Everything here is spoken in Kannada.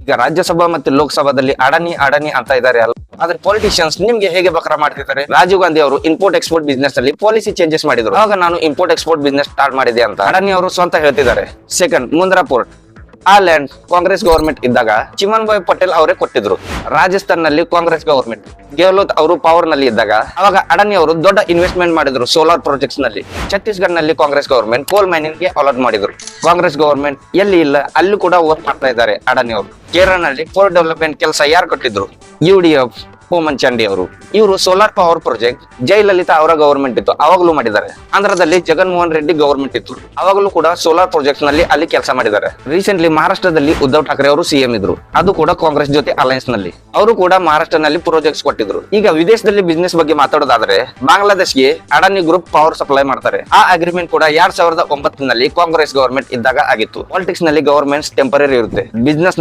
ಈಗ ರಾಜ್ಯಸಭಾ ಮತ್ತು ಲೋಕಸಭಾದಲ್ಲಿ ಅಡಾನಿ ಅಡಾನಿ ಅಂತ ಇದ್ದಾರೆ ಅಲ್ಲ, ಆದ್ರೆ ಪೊಲಿಟಿಷಿಯನ್ಸ್ ನಿಮ್ಗೆ ಹೇಗೆ ಬಕರ ಮಾಡ್ತಿದ್ದಾರೆ? ರಾಜೀವ್ ಗಾಂಧಿ ಅವರು ಇಂಪೋರ್ಟ್ ಎಕ್ಸ್ಪೋರ್ಟ್ ಬಿಸ್ನೆಸ್ ಅಲ್ಲಿ ಪಾಲಿಸಿ ಚೇಂಜಸ್ ಮಾಡಿದ್ರು. ಆಗ ನಾನು ಇಂಪೋರ್ಟ್ ಎಕ್ಸ್ಪೋರ್ಟ್ ಬಿಸ್ನೆಸ್ ಸ್ಟಾರ್ಟ್ ಮಾಡಿದೆ ಅಂತ ಅಡಾನಿ ಅವರು ಸ್ವಂತ ಹೇಳ್ತಿದ್ದಾರೆ. Second, Mundra port. ಆ ಲ್ಯಾಂಡ್ ಕಾಂಗ್ರೆಸ್ ಗವರ್ಮೆಂಟ್ ಇದ್ದಾಗ ಚಿಮನ್ ಭಾಯ್ ಪಟೇಲ್ ಅವರೇ ಕೊಟ್ಟಿದ್ರು. ರಾಜಸ್ಥಾನ್ ನಲ್ಲಿ ಕಾಂಗ್ರೆಸ್ ಗವರ್ಮೆಂಟ್, ಗೆಹ್ಲೋತ್ ಅವರು ಪವರ್ ನಲ್ಲಿ ಇದ್ದಾಗ ಅವಾಗ ಅಡಾನಿ ಅವರು ದೊಡ್ಡ ಇನ್ವೆಸ್ಟ್ಮೆಂಟ್ ಮಾಡಿದ್ರು ಸೋಲಾರ್ ಪ್ರಾಜೆಕ್ಟ್ಸ್ ನಲ್ಲಿ. ಛತ್ತೀಸ್ಗಢ ನಲ್ಲಿ ಕಾಂಗ್ರೆಸ್ ಗವರ್ಮೆಂಟ್ ಕೋಲ್ ಮೈನಿಂಗ್ ಗೆ ಅಲಾಟ್ ಮಾಡಿದ್ರು. ಕಾಂಗ್ರೆಸ್ ಗವರ್ಮೆಂಟ್ ಎಲ್ಲಿ ಇಲ್ಲ ಅಲ್ಲಿ ಕೂಡ ವರ್ಕ್ ಮಾಡ್ತಾ ಇದ್ದಾರೆ ಅಡಾನಿ ಅವರು. ಕೇರಳ ನಲ್ಲಿ ಪೋರ್ಟ್ ಡೆವಲಪ್ಮೆಂಟ್ ಕೆಲಸ ಯಾರು ಕೊಟ್ಟಿದ್ರು? UDF ಹೋಮನ್ ಚಾಂಡಿ ಅವರು. ಇವರು ಸೋಲಾರ್ ಪವರ್ ಪ್ರಾಜೆಕ್ಟ್ ಜಯಲಲಿತಾ ಅವರ ಗವರ್ಮೆಂಟ್ ಇತ್ತು ಅವಾಗಲೂ ಮಾಡಿದ್ದಾರೆ. ಆಂಧ್ರದಲ್ಲಿ ಜಗನ್ಮೋಹನ್ ರೆಡ್ಡಿ ಗವರ್ಮೆಂಟ್ ಇತ್ತು, ಅವಾಗಲೂ ಕೂಡ ಸೋಲಾರ್ ಪ್ರಾಜೆಕ್ಟ್ಸ್ ನಲ್ಲಿ ಅಲ್ಲಿ ಕೆಲಸ ಮಾಡಿದ್ದಾರೆ. ರೀಸೆಂಟ್ಲಿ ಮಹಾರಾಷ್ಟ್ರದಲ್ಲಿ ಉದ್ಧವ್ ಠಾಕ್ರೆ ಅವರು CM ಇದ್ರು, ಅದು ಕೂಡ ಕಾಂಗ್ರೆಸ್ ಜೊತೆ ಅಲಯನ್ಸ್ ನಲ್ಲಿ. ಅವರು ಕೂಡ ಮಹಾರಾಷ್ಟ್ರನಲ್ಲಿ ಪ್ರಾಜೆಕ್ಟ್ಸ್ ಕೊಟ್ಟಿದ್ರು. ಈಗ ವಿದೇಶದಲ್ಲಿ ಬಿಸ್ನೆಸ್ ಬಗ್ಗೆ ಮಾತಾಡೋದಾದ್ರೆ ಬಾಂಗ್ಲಾದೇಶ್ಗೆ ಅಡಾನಿ ಗ್ರೂಪ್ ಪವರ್ ಸಪ್ಲೈ ಮಾಡ್ತಾರೆ. ಆ ಅಗ್ರಿಮೆಂಟ್ ಕೂಡ 2009 ನಲ್ಲಿ ಕಾಂಗ್ರೆಸ್ ಗವರ್ಮೆಂಟ್ ಇದ್ದಾಗ ಆಗಿತ್ತು. ಪಾಲಿಟಿಕ್ಸ್ ನಲ್ಲಿ ಗವರ್ಮೆಂಟ್ಸ್ ಟೆಂಪರರಿ ಇರುತ್ತೆ, ಬಿಸ್ನೆಸ್